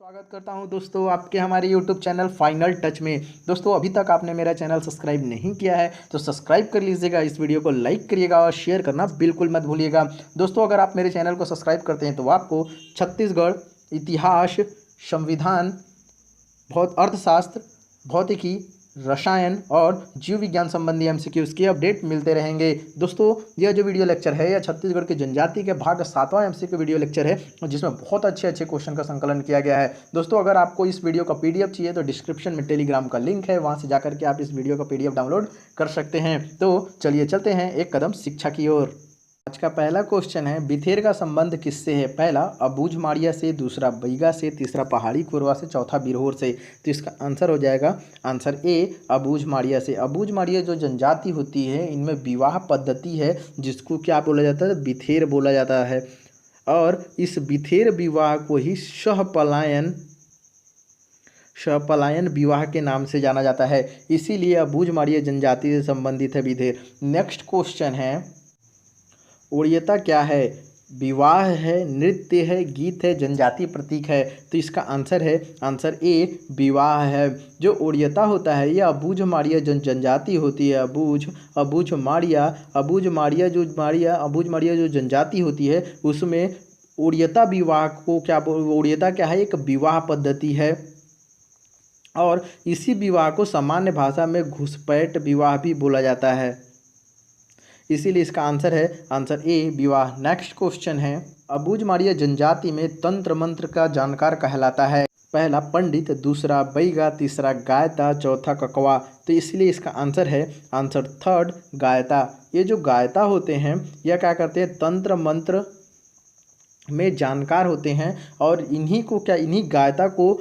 स्वागत करता हूं दोस्तों आपके हमारे YouTube चैनल फाइनल टच में। दोस्तों अभी तक आपने मेरा चैनल सब्सक्राइब नहीं किया है तो सब्सक्राइब कर लीजिएगा, इस वीडियो को लाइक करिएगा और शेयर करना बिल्कुल मत भूलिएगा। दोस्तों अगर आप मेरे चैनल को सब्सक्राइब करते हैं तो आपको छत्तीसगढ़ इतिहास, संविधान, अर्थशास्त्र, भौतिकी, रसायन और जीव विज्ञान संबंधी एमसीक्यूज के अपडेट मिलते रहेंगे। दोस्तों यह जो वीडियो लेक्चर है यह छत्तीसगढ़ के जनजाति के भाग 7वां एमसीक्यू वीडियो लेक्चर है जिसमें बहुत अच्छे क्वेश्चन का संकलन किया गया है। दोस्तों अगर आपको इस वीडियो का पीडीएफ चाहिए तो डिस्क्रिप्शन में टेलीग्राम का लिंक है, वहां से जाकर के आप इस वीडियो का पीडीएफ डाउनलोड कर सकते हैं। तो चलिए चलते हैं एक कदम शिक्षा की ओर। आज का पहला क्वेश्चन है, बिथेर का संबंध किससे है? पहला अबूझमाड़िया से, दूसरा बैगा से, तीसरा पहाड़ी कोरवा से, चौथा बिरहोर से। तो इसका आंसर हो जाएगा आंसर ए अबूझमाड़िया से। अबूझमाड़िया जो जनजाति होती है इनमें विवाह पद्धति है जिसको क्या बोला जाता है? बिथेर बोला जाता है। और इस बिथेर विवाह को ही सहपलायन विवाह के नाम से जाना जाता है, इसीलिए अबूझमाड़िया जनजाति से संबंधित है बिथेर। नेक्स्ट क्वेश्चन है, ओडियता क्या है? विवाह है, नृत्य है, गीत है, जनजाति प्रतीक है। तो इसका आंसर है आंसर ए विवाह है। जो ओडियता होता है यह अबूझमाड़िया जनजाति होती है। अबूझमाड़िया जो जनजाति होती है उसमें ओडियता विवाह को ओडियता क्या है? एक विवाह पद्धति है और इसी विवाह को सामान्य भाषा में घुसपैठ विवाह भी बोला जाता है, इसीलिए इसका आंसर है आंसर ए विवाह। नेक्स्ट क्वेश्चन है, अबूझमाड़िया जनजाति में तंत्र मंत्र का जानकार कहलाता है? पहला पंडित, दूसरा बैगा, तीसरा गायता, चौथा ककवा। तो इसलिए इसका आंसर है आंसर थर्ड गायता। ये जो गायता होते हैं यह क्या करते हैं? तंत्र मंत्र में जानकार होते हैं और इन्हीं गायता को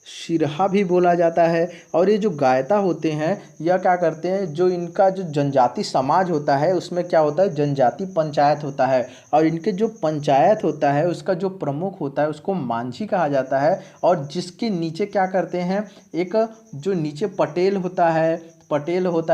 सिरहा भी बोला जाता है। और ये जो गायता होते हैं यह क्या करते हैं? जो इनका जो जनजाति समाज होता है उसमें क्या होता है? जनजाति पंचायत होता है और इनके जो पंचायत होता है उसका जो प्रमुख होता है उसको मांझी कहा जाता है। और जिसके नीचे क्या करते हैं? एक जो नीचे पटेल होता है,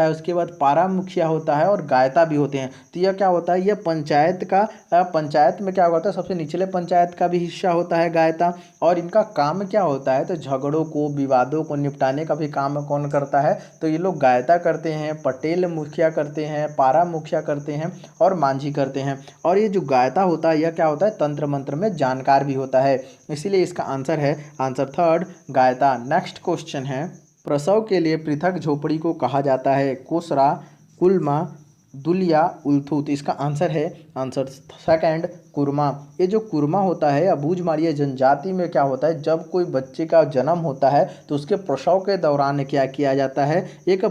उसके बाद पारा मुखिया होता है और गायता भी होते हैं। तो यह क्या होता है? यह पंचायत में क्या होता है? सबसे निचले पंचायत का भी हिस्सा होता है गायता। और इनका काम क्या होता है? तो झगड़ों को, विवादों को निपटाने का भी काम कौन करता है? तो ये लोग गायता करते हैं, पटेल मुखिया करते हैं, पारा मुखिया करते हैं और मांझी करते हैं। और ये जो गायता होता है यह क्या होता है? तंत्र मंत्र में जानकार भी होता है, इसीलिए इसका आंसर है आंसर थर्ड गायता। नेक्स्ट क्वेश्चन है, प्रसव के लिए पृथक झोपड़ी को कहा जाता है? कोसरा, कुलमा, दुलिया, उल्थू। तो इसका आंसर है आंसर सेकंड कुरमा। ये जो कुरमा होता है अबूझमाड़िया जनजाति में क्या होता है? जब कोई बच्चे का जन्म होता है तो उसके प्रसव के दौरान क्या किया जाता है? एक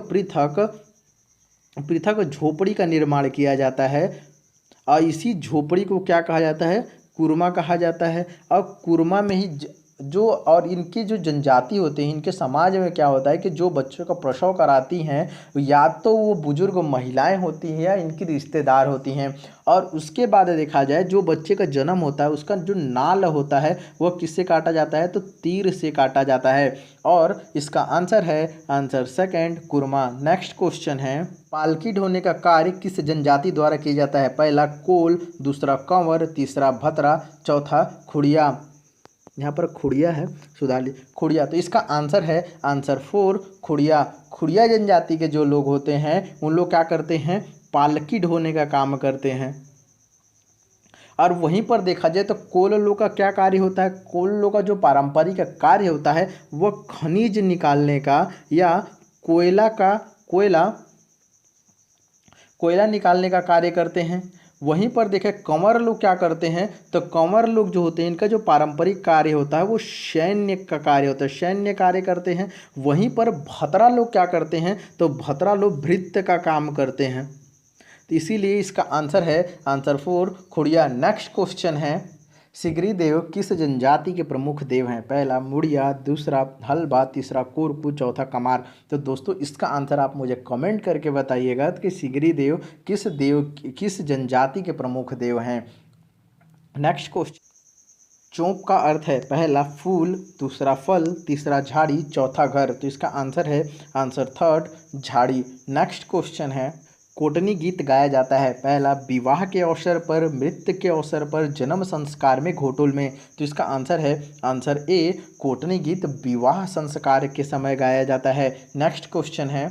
पृथक झोपड़ी का निर्माण किया जाता है और इसी झोपड़ी को क्या कहा जाता है? कुरमा कहा जाता है। और कुरमा में ही और इनकी जो जनजाति होते हैं इनके समाज में क्या होता है कि जो बच्चों का प्रसव कराती हैं या तो वो बुजुर्ग महिलाएं होती हैं या इनकी रिश्तेदार होती हैं। और उसके बाद देखा जाए जो बच्चे का जन्म होता है उसका जो नाल होता है वह किससे काटा जाता है? तो तीर से काटा जाता है और इसका आंसर है answer second Kurma. Next question है, पालकी ढोने का कार्य किस जनजाति द्वारा किया जाता है? पहला कोल, दूसरा कंवर, तीसरा भतरा, चौथा खुड़िया। यहाँ पर खुड़िया है, सुधार ली, खुड़िया। तो इसका आंसर है आंसर फोर खुड़िया। खुड़िया जनजाति के जो लोग होते हैं उन लोग क्या करते हैं? पालकी ढोने का काम करते हैं। और वहीं पर देखा जाए तो कोल लोग का क्या कार्य होता है? कोल लोग का जो पारंपरिक कार्य होता है वह खनिज निकालने का या कोयला निकालने का कार्य करते हैं। वहीं पर देखें कंवर लोग क्या करते हैं? तो कंवर लोग जो होते हैं इनका जो पारंपरिक कार्य होता है वो सैन्य का कार्य होता है, सैन्य कार्य करते हैं। वहीं पर भतरा लोग क्या करते हैं? तो भतरा लोग भृत्य का काम करते हैं। तो इसीलिए इसका आंसर है answer four Khudiya. Next question है, सिगरी देव किस जनजाति के प्रमुख देव हैं? पहला मुड़िया, दूसरा हलबा, तीसरा कोरकू, चौथा कमार। तो दोस्तों इसका आंसर आप मुझे कमेंट करके बताइएगा कि सिगरी देव किस जनजाति के प्रमुख देव हैं। नेक्स्ट क्वेश्चन, चौंप का अर्थ है? पहला फूल, दूसरा फल, तीसरा झाड़ी, चौथा घर। तो इसका आंसर है आंसर थर्ड झाड़ी। नेक्स्ट क्वेश्चन है, कोटनी गीत गाया जाता है? पहला, विवाह के अवसर पर, मृत्यु के अवसर पर, जन्म संस्कार में, घोटुल में। तो इसका आंसर है आंसर ए, कोटनी गीत विवाह संस्कार के समय गाया जाता है। नेक्स्ट क्वेश्चन है,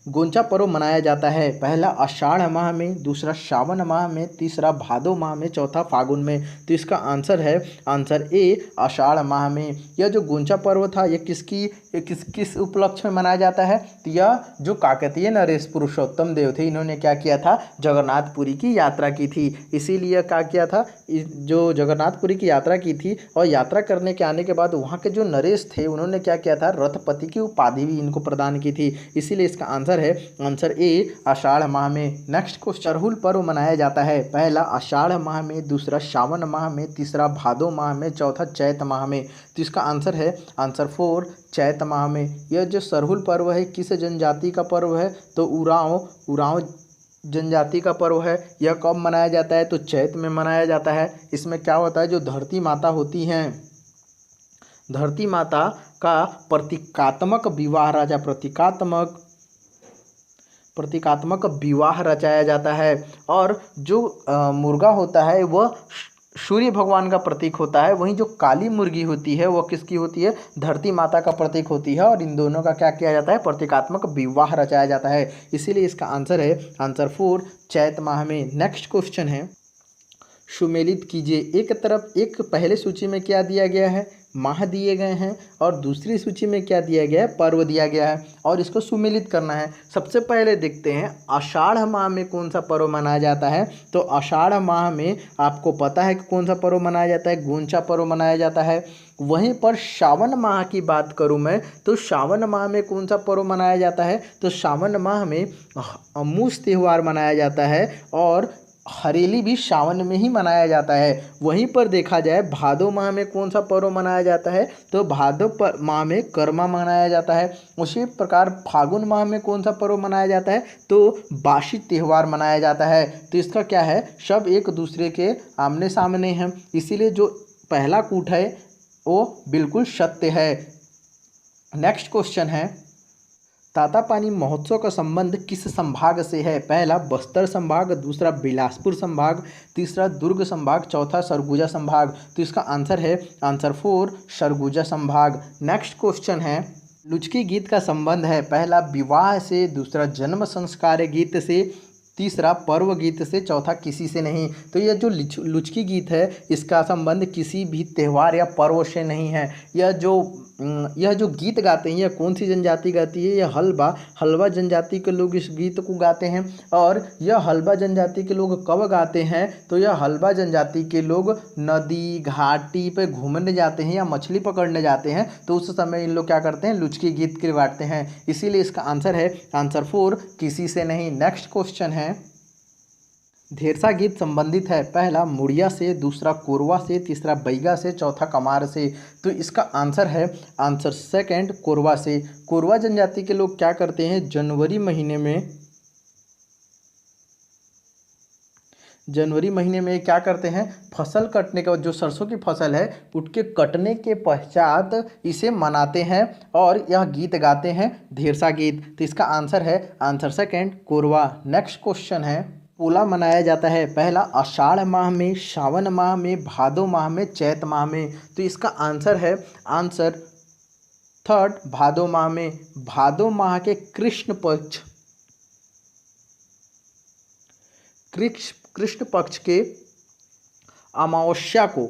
गोंचा पर्व मनाया जाता है? पहला, आषाढ़ माह में, दूसरा श्रावण माह में, तीसरा भादो माह में, चौथा फागुन में। तो इसका आंसर है आंसर ए, आषाढ़ माह में। यह जो गोंचा पर्व था यह किस उपलक्ष्य में मनाया जाता है? तो यह जो काकतीय नरेश पुरुषोत्तम देव थे, इन्होंने क्या किया था? जगन्नाथपुरी की यात्रा की थी। इसीलिए क्या किया था, जो जगन्नाथपुरी की यात्रा की थी और यात्रा करने के आने के बाद वहाँ के जो नरेश थे उन्होंने क्या किया था? रथपति की उपाधि भी इनको प्रदान की थी। इसीलिए इसका आंसर है आंसर ए, आषाढ़ माह में। नेक्स्ट क्वेश्चन, सरहुल पर्व मनाया जाता है? पहला, आषाढ़ माह में, दूसरा श्रावण माह में, तीसरा भादो माह में, चौथा चैत माह में। तो इसका आंसर है आंसर 4, चैत माह में। यह जो सरहुल पर्व है किस जनजाति का पर्व है? तो उरांव जनजाति का पर्व है। यह कब मनाया जाता है? तो चैत में मनाया जाता है। इसमें क्या होता है, जो धरती माता होती हैं, धरती माता का प्रतीकात्मक विवाह राजा प्रतीकात्मक विवाह रचाया जाता है। और जो मुर्गा होता है वह सूर्य भगवान का प्रतीक होता है, वहीं जो काली मुर्गी होती है वह किसकी होती है? धरती माता का प्रतीक होती है। और इन दोनों का क्या किया जाता है? प्रतीकात्मक विवाह रचाया जाता है। इसीलिए इसका आंसर है आंसर 4, चैत माह में। नेक्स्ट क्वेश्चन है, सुमेलित कीजिए। एक पहले सूची में क्या दिया गया है? माह दिए गए हैं, और दूसरी सूची में क्या दिया गया है? पर्व दिया गया है, और इसको सुमेलित करना है। सबसे पहले देखते हैं आषाढ़ माह में कौन सा पर्व मनाया जाता है। तो आषाढ़ माह में आपको पता है कि कौन सा पर्व मनाया जाता है? गोंचा पर्व मनाया जाता है। वहीं पर श्रावण माह की बात करूं मैं, तो श्रावण माह में कौन सा पर्व मनाया जाता है? तो श्रावण माह में अमूस त्यौहार मनाया जाता है, और हरेली भी सावन में ही मनाया जाता है। वहीं पर देखा जाए भादो माह में कौन सा पर्व मनाया जाता है? तो भादो माह में कर्मा मनाया जाता है। उसी प्रकार फागुन माह में कौन सा पर्व मनाया जाता है? तो बासी त्यौहार मनाया जाता है। तो इसका क्या है, सब एक दूसरे के आमने सामने हैं। इसीलिए जो पहला कूट है वो बिल्कुल सत्य है। नेक्स्ट क्वेश्चन है, तातापानी महोत्सव का संबंध किस संभाग से है? पहला, बस्तर संभाग, दूसरा बिलासपुर संभाग, तीसरा दुर्ग संभाग, चौथा सरगुजा संभाग। तो इसका आंसर है आंसर 4, सरगुजा संभाग। नेक्स्ट क्वेश्चन है, लुचकी गीत का संबंध है? पहला, विवाह से, दूसरा जन्म संस्कार गीत से, तीसरा पर्व गीत से, चौथा किसी से नहीं। तो यह जो लुचकी गीत है इसका संबंध किसी भी त्यौहार या पर्व से नहीं है। यह जो गीत गाते हैं यह कौन सी जनजाति गाती है? यह हलवा जनजाति के लोग इस गीत को गाते हैं। और यह हलवा जनजाति के लोग कब गाते हैं? तो यह हलवा जनजाति के लोग नदी घाटी पे घूमने जाते हैं या मछली पकड़ने जाते हैं, तो उस समय इन लोग क्या करते हैं? लुचकी गीत के गाते हैं। इसीलिए इसका आंसर है आंसर 4, किसी से नहीं। नेक्स्ट क्वेश्चन है, धेरसा गीत संबंधित है? पहला, मुड़िया से, दूसरा कोरवा से, तीसरा बैगा से, चौथा कमार से। तो इसका आंसर है आंसर 2, कोरवा से। कोरवा जनजाति के लोग क्या करते हैं? जनवरी महीने में क्या करते हैं? फसल कटने के बाद जो सरसों की फसल है उसके कटने के पश्चात इसे मनाते हैं और यह गीत गाते हैं, धेरसा गीत। तो इसका आंसर है आंसर 2, कोरवा। नेक्स्ट क्वेश्चन है, पोला मनाया जाता है? पहला, आषाढ़ माह में, श्रावण माह में, भादो माह में, चैत माह में। तो इसका आंसर है आंसर 3, भादो माह में। भादो माह के कृष्ण पक्ष के अमावस्या को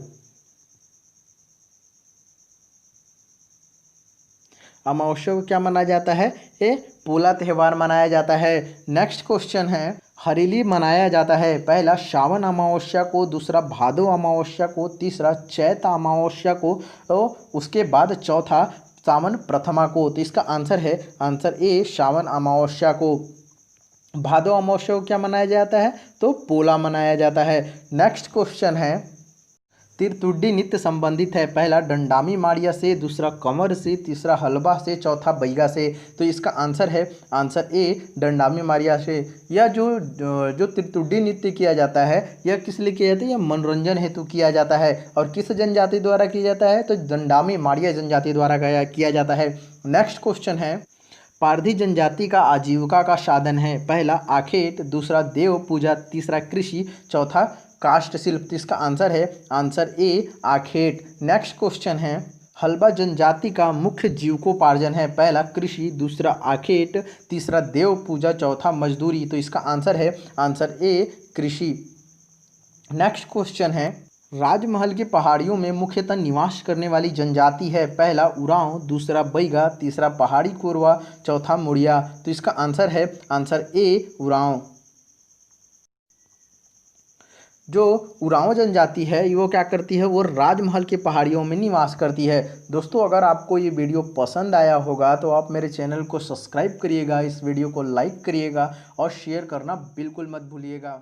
क्या मनाया जाता है? ये पोला त्यौहार मनाया जाता है। नेक्स्ट क्वेश्चन है, हरेली मनाया जाता है? पहला, श्रावण अमावस्या को, दूसरा भादो अमावस्या को, तीसरा चैत अमावस्या को, तो उसके बाद चौथा सावन प्रथमा को। तो इसका आंसर है आंसर ए, श्रावण अमावस्या को। भादो अमावस्या को क्या मनाया जाता है? तो पोला मनाया जाता है। नेक्स्ट क्वेश्चन है, तिरतुड्डी नृत्य संबंधित है? पहला, डंडामी माड़िया से, दूसरा कमर से, तीसरा हलवा से, चौथा बैगा से। तो इसका आंसर है आंसर ए, डंडामी माड़िया से। यह जो तिरतुड्डी नृत्य किया जाता है यह किस लिए किया जाता है? यह मनोरंजन हेतु किया जाता है। और किस जनजाति द्वारा किया जाता है? तो डंडामी माड़िया जनजाति द्वारा किया जाता है। नेक्स्ट क्वेश्चन है, पारधी जनजाति का आजीविका का साधन है? पहला आखेट, दूसरा देव पूजा, तीसरा कृषि, चौथा काष्ठ शिल्प। तो इसका आंसर है आंसर ए आखेट। नेक्स्ट क्वेश्चन है, हल्बा जनजाति का मुख्य जीविकोपार्जन है? पहला कृषि, दूसरा आखेट, तीसरा देव पूजा, चौथा मजदूरी। तो इसका आंसर है आंसर ए कृषि। नेक्स्ट क्वेश्चन है, राजमहल की पहाड़ियों में मुख्यतः निवास करने वाली जनजाति है? पहला उरांव, दूसरा बैगा, तीसरा पहाड़ी कोरवा, चौथा मुड़िया। तो इसका आंसर है आंसर ए उरांव। जो उरांव जनजाति है वो क्या करती है, वो राजमहल के पहाड़ियों में निवास करती है। दोस्तों अगर आपको ये वीडियो पसंद आया होगा तो आप मेरे चैनल को सब्सक्राइब करिएगा, इस वीडियो को लाइक करिएगा और शेयर करना बिल्कुल मत भूलिएगा।